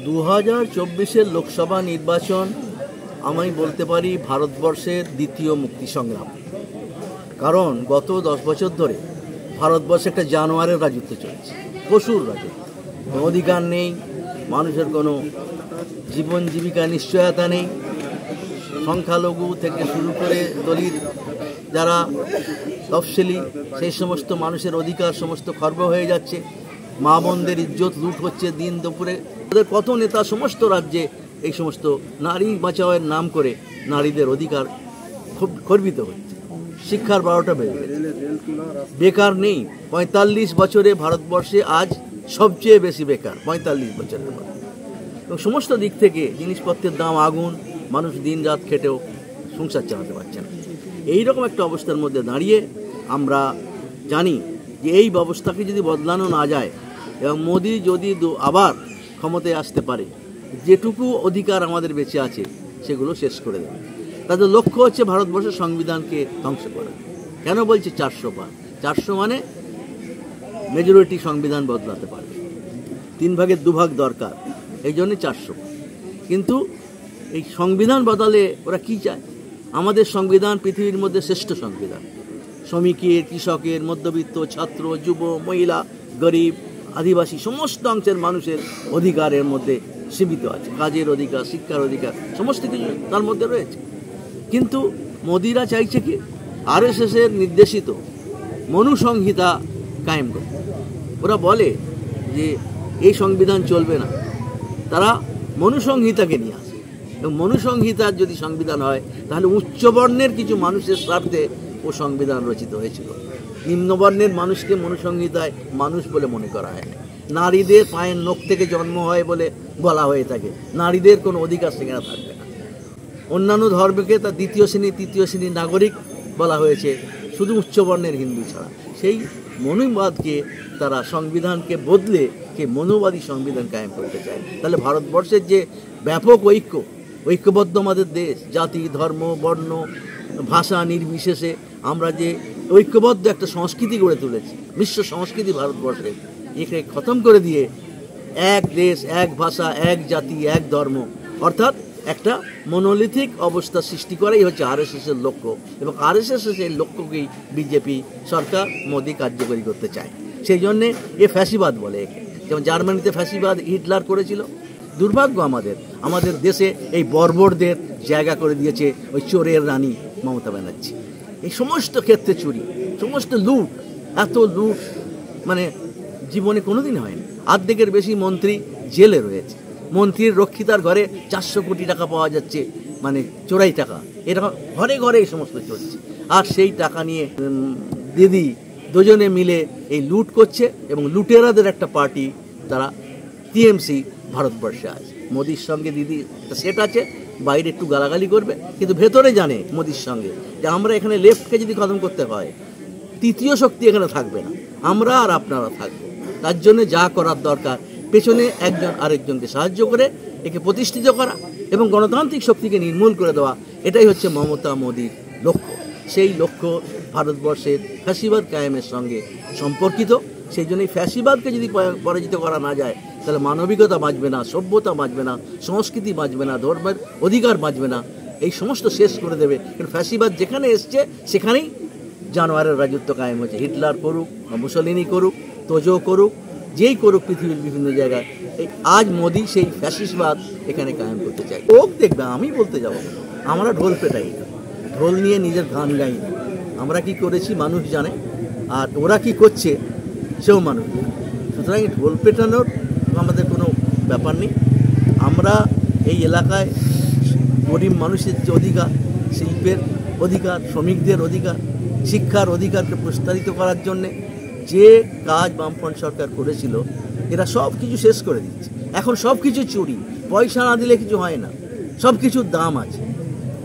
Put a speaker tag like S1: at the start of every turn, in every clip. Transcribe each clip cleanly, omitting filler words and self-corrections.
S1: 2024-এর লোকসভা নির্বাচন আমি বলতে পারি ভারতবর্ষের দ্বিতীয় মুক্তি সংগ্রাম। কারণ গত 10 বছর ধরে ভারতবর্ষে একটা জানোয়ারের রাজত্ব চলছে, পশুর রাজত্ব। কোনো অধিকার নেই, মানুষের কোনো জীবন জীবিকা নিশ্চয়তা নেই। সংখ্যালঘু থেকে শুরু করে দলিত যারা তফসিলি, সেই সমস্ত মানুষের অধিকার সমস্ত খর্ব হয়ে যাচ্ছে। মা বোনদের ইজ্জত লুট হচ্ছে দিন দুপুরে। ওদের কত নেতা সমস্ত রাজ্যে এই সমস্ত নারী বাঁচাওয়ের নাম করে নারীদের অধিকার খুব খর্বিত হচ্ছে। শিক্ষার 12টা বেড়ে গেছে, বেকার নেই। 45 বছরে ভারতবর্ষে আজ সবচেয়ে বেশি বেকার, 45 বছরের পর। এবং সমস্ত দিক থেকে জিনিসপত্রের দাম আগুন, মানুষ দিন রাত খেটেও সংসার চালাতে পারছে না। এইরকম একটা অবস্থার মধ্যে দাঁড়িয়ে আমরা জানি যে এই ব্যবস্থাকে যদি বদলানো না যায় এবং মোদি যদি আবার ক্ষমতায় আসতে পারে, যেটুকু অধিকার আমাদের বেঁচে আছে সেগুলো শেষ করে দেবে। তাদের লক্ষ্য হচ্ছে ভারতবর্ষের সংবিধানকে ধ্বংস করা। কেন বলছে 400 পার? 400 মানে মেজরিটি সংবিধান বদলাতে পারবে, 3 ভাগের 2 ভাগ দরকার, এই জন্যে 400। কিন্তু এই সংবিধান বদলে ওরা কি চায়? আমাদের সংবিধান পৃথিবীর মধ্যে শ্রেষ্ঠ সংবিধান। শ্রমিকের, কৃষকের, মধ্যবিত্ত, ছাত্র, যুব, মহিলা, গরিব, আদিবাসী সমস্ত অংশের মানুষের অধিকারের মধ্যে সীমিত আছে। কাজের অধিকার, শিক্ষার অধিকার, সমস্ত কিছু তার মধ্যে রয়েছে। কিন্তু মোদিরা চাইছে কি RSS-এর নির্দেশিত মনুসংহিতা কায়েম করতে। ওরা বলে যে এই সংবিধান চলবে না, তারা মনুসংহিতাকে নিয়ে আসে। এবং মনুসংহিতার যদি সংবিধান হয় তাহলে উচ্চবর্ণের কিছু মানুষের স্বার্থে ও সংবিধান রচিত হয়েছিল। নিম্নবর্ণের মানুষকে মনুসংহিতায় মানুষ বলে মনে করা হয় না। নারীদের পায়ের নখ থেকে জন্ম হয় বলে বলা হয়ে থাকে, নারীদের কোনো অধিকার সেখানে থাকবে না। অন্যান্য ধর্মকে তার দ্বিতীয় শ্রেণী, তৃতীয় শ্রেণীর নাগরিক বলা হয়েছে, শুধু উচ্চবর্ণের হিন্দু ছাড়া। সেই মনুবাদকে তারা সংবিধানকে বদলে কে মনুবাদী সংবিধান কায়েম করতে চায়। তাহলে ভারতবর্ষের যে ব্যাপক ঐক্যবদ্ধ আমাদের দেশ, জাতি, ধর্ম, বর্ণ, ভাষা নির্বিশেষে আমরা যে ঐক্যবদ্ধ একটা সংস্কৃতি গড়ে তুলেছি, বিশ্ব সংস্কৃতি ভারতবর্ষের, একে খতম করে দিয়ে এক দেশ, এক ভাষা, এক জাতি, এক ধর্ম, অর্থাৎ একটা মনোলিথিক অবস্থা সৃষ্টি করাই হচ্ছে RSS-এর লক্ষ্য। এবং RSS-এর লক্ষ্যকেই বিজেপি সরকার, মোদি কার্যকরী করতে চায়। সেই জন্যে এ ফ্যাসিবাদ বলে একে। যেমন জার্মানিতে ফ্যাসিবাদ হিটলার করেছিল। দুর্ভাগ্য আমাদের দেশে এই বর্বরদের জায়গা করে দিয়েছে ওই চোরের রানী মমতা ব্যানার্জি। এই সমস্ত ক্ষেত্রে চুরি, সমস্ত লুট, এত লুট মানে জীবনে কোনোদিন হয়নি। অর্ধেকের বেশি মন্ত্রী জেলে রয়েছে। মন্ত্রীর রক্ষিতার ঘরে 400 কোটি টাকা পাওয়া যাচ্ছে, মানে চোরাই টাকা। এরকম ঘরে ঘরে এই সমস্ত চলছে। আর সেই টাকা নিয়ে দিদি দুজনে মিলে এই লুট করছে। এবং লুটেরাদের একটা পার্টি, তারা TMC ভারতবর্ষে আছে। মোদির সঙ্গে দিদি সেট আছে, বাইরে একটু গালাগালি করবে, কিন্তু ভেতরে জানে মোদির সঙ্গে যে আমরা এখানে লেফটকে যদি খতম করতে হয়, তৃতীয় শক্তি এখানে থাকবে না, আমরা আর আপনারা থাকবো। তার জন্য যা করার দরকার, পেছনে একজন আরেকজনকে সাহায্য করে একে প্রতিষ্ঠিত করা এবং গণতান্ত্রিক শক্তিকে নির্মূল করে দেওয়া, এটাই হচ্ছে মমতা মোদির লক্ষ্য। সেই লক্ষ্য ভারতবর্ষের ফ্যাসিবাদ কায়েমের সঙ্গে সম্পর্কিত। সেই জন্যই ফ্যাসিবাদকে যদি পরাজিত করা না যায়, তাহলে মানবিকতা বাঁচবে না, সভ্যতা বাঁচবে না, সংস্কৃতি বাঁচবে না, ধর্মের অধিকার বাঁচবে না। এই সমস্ত শেষ করে দেবে। কারণ ফ্যাসিবাদ যেখানে এসছে সেখানেই জানোয়ারের রাজত্ব কায়েম হচ্ছে। হিটলার করুক, মুসলিনি করুক, তোজো করুক, যেই করুক পৃথিবীর বিভিন্ন জায়গায়, এই আজ মোদি সেই ফ্যাসিবাদ এখানে কায়েম করতে চায়। ও দেখবে, আমি বলতে যাব, আমরা ঢোল পেটাই, ঢোল নিয়ে নিজের গান গাই। আমরা কি করেছি মানুষ জানে, আর ওরা কি করছে সেও মানুষ। সুতরাং ঢোল পেটানোর আমাদের কোনো ব্যাপার নেই। আমরা এই এলাকায় গরিব মানুষের যে অধিকার, শিল্পের অধিকার, শ্রমিকদের অধিকার, শিক্ষার অধিকারকে প্রসারিত করার জন্যে যে কাজ বামফ্রন্ট সরকার করেছিল, এরা সব কিছু শেষ করে দিচ্ছে। এখন সব কিছু চুরি, পয়সা না দিলে কিছু হয় না, সব কিছুর দাম আছে।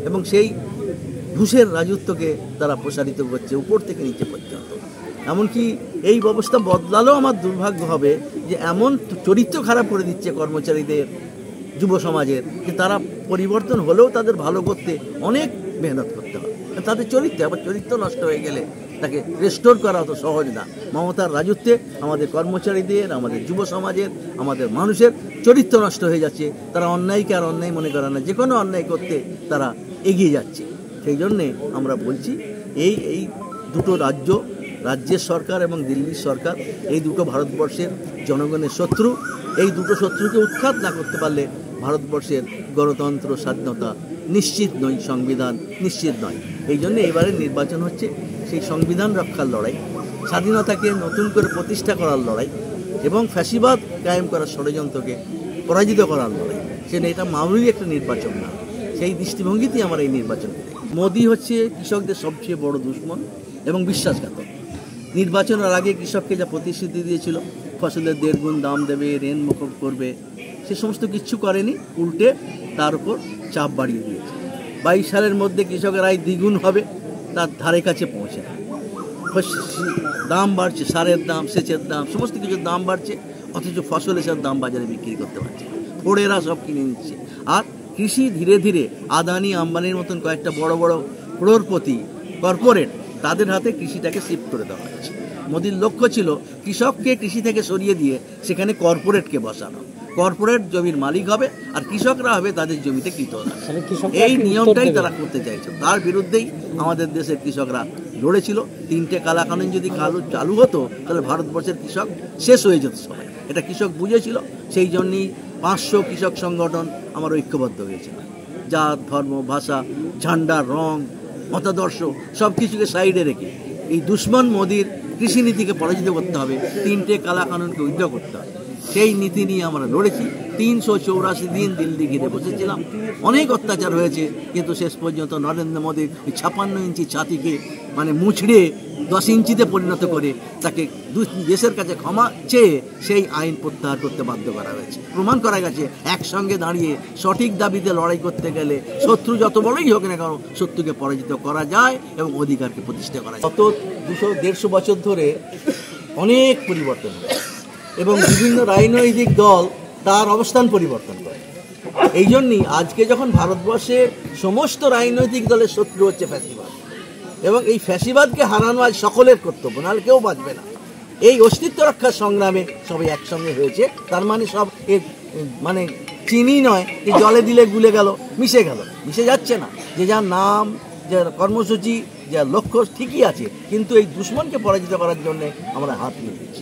S1: এবং সেই ঘুষের রাজত্বকে তারা প্রসারিত করছে উপর থেকে নিচে পর্যন্ত। এমনকি এই ব্যবস্থা বদলালেও আমার দুর্ভাগ্য হবে যে এমন চরিত্র খারাপ করে দিচ্ছে কর্মচারীদের, যুব সমাজের, যে তারা পরিবর্তন হলেও তাদের ভালো করতে অনেক মেহনত করতে হবে। তাদের চরিত্র, আবার চরিত্র নষ্ট হয়ে গেলে তাকে রেস্টোর করা অত সহজ না। মমতার রাজত্বে আমাদের কর্মচারীদের, আমাদের যুব সমাজের, আমাদের মানুষের চরিত্র নষ্ট হয়ে যাচ্ছে। তারা অন্যায়কে আর অন্যায় মনে করে না, যে কোনো অন্যায় করতে তারা এগিয়ে যাচ্ছে। সেই জন্যে আমরা বলছি এই দুটো রাজ্যের সরকার এবং দিল্লির সরকার, এই দুটো ভারতবর্ষের জনগণের শত্রু। এই দুটো শত্রুকে উৎখাত না করতে পারলে ভারতবর্ষের গণতন্ত্র, স্বাধীনতা নিশ্চিত নয়, সংবিধান নিশ্চিত নয়। এই জন্য এবারে নির্বাচন হচ্ছে সেই সংবিধান রক্ষার লড়াই, স্বাধীনতাকে নতুন করে প্রতিষ্ঠা করার লড়াই এবং ফ্যাসিবাদ কায়েম করার ষড়যন্ত্রকে পরাজিত করার লড়াই। সেটা এটা মামুলি একটা নির্বাচন না। সেই দৃষ্টিভঙ্গিতেই আমরা এই নির্বাচন করি। মোদি হচ্ছে কৃষকদের সবচেয়ে বড় দুশমন এবং বিশ্বাসঘাতক। নির্বাচনের আগে কৃষককে যা প্রতিশ্রুতি দিয়েছিল, ফসলের 1.5 গুণ দাম দেবে, ঋণ মুকুব করবে, সে সমস্ত কিচ্ছু করেনি, উল্টে তার উপর চাপ বাড়িয়ে দিয়েছে। 22 সালের মধ্যে কৃষকের আয় দ্বিগুণ হবে, তার ধারে কাছে পৌঁছে। দাম বাড়ছে, সারের দাম, সেচের দাম, সমস্ত কিছুর দাম বাড়ছে, অথচ ফসল এসব দাম বাজারে বিক্রি করতে পারছে, ফোড়েরা সব কিনে নিচ্ছে। আর কৃষি ধীরে ধীরে আদানি আম্বানির মতন কয়েকটা বড় বড় ক্রোড়পতি কর্পোরেট, তাদের হাতে কৃষিটাকে শিফট করে দেওয়া হচ্ছে। মোদির লক্ষ্য ছিল কৃষককে কৃষি থেকে সরিয়ে দিয়ে সেখানে কর্পোরেটকে বসানো। কর্পোরেট জমির মালিক হবে আর কৃষকরা হবে তাদের জমিতে কৃতদার। এই নিয়মটাই তারা করতে চাইছে। তার বিরুদ্ধেই আমাদের দেশের কৃষকরা লড়েছিল। 3টে কালাকানুন যদি চালু হতো তাহলে ভারতবর্ষের কৃষক শেষ হয়ে যেত সবাই। এটা কৃষক বুঝেছিল। সেই জন্যই 500 কৃষক সংগঠন আমার ঐক্যবদ্ধ হয়েছিল। জাত, ধর্ম, ভাষা, ঝান্ডা, রং, মতাদর্শ সব কিছুকে সাইডে রেখে এই দুশ্মন মোদির কৃষিনীতিকে পরাজিত করতে হবে, 3টে কালাকানুনকে উইথড্র করতে হবে। সেই নীতি নিয়ে আমরা লড়েছি। 384 দিন দিল্লি ঘিরে বসেছিলাম। অনেক অত্যাচার হয়েছে, কিন্তু শেষ পর্যন্ত নরেন্দ্র মোদীর 56 ইঞ্চি ছাতিকে মুছড়ে 10 ইঞ্চিতে পরিণত করে তাকে দেশের কাছে ক্ষমা চেয়ে সেই আইন প্রত্যাহার করতে বাধ্য করা হয়েছে। প্রমাণ করা গেছে একসঙ্গে দাঁড়িয়ে সঠিক দাবিতে লড়াই করতে গেলে শত্রু যত বড়ই হোক না কেন, শত্রুকে পরাজিত করা যায় এবং অধিকারকে প্রতিষ্ঠা করা যায়। গত 200-150 বছর ধরে অনেক পরিবর্তন হয়েছে এবং বিভিন্ন রাজনৈতিক দল তার অবস্থান পরিবর্তন করে। এই জন্যই আজকে যখন ভারতবর্ষে সমস্ত রাজনৈতিক দলের শত্রু হচ্ছে ফ্যাসিবাদ, এবং এই ফ্যাসিবাদকে হারানো আজ সকলের কর্তব্য, নাহলে কেউ বাঁচবে না। এই অস্তিত্ব রক্ষার সংগ্রামে সবাই একসঙ্গে হয়েছে। তার সব চিনি নয় যে জলে দিলে গুলে গেল, মিশে যাচ্ছে না। যে যার নাম, যার কর্মসূচি, যার লক্ষ্য ঠিকই আছে, কিন্তু এই দুশ্মনকে পরাজিত করার জন্য আমরা হাত মিলিয়েছি।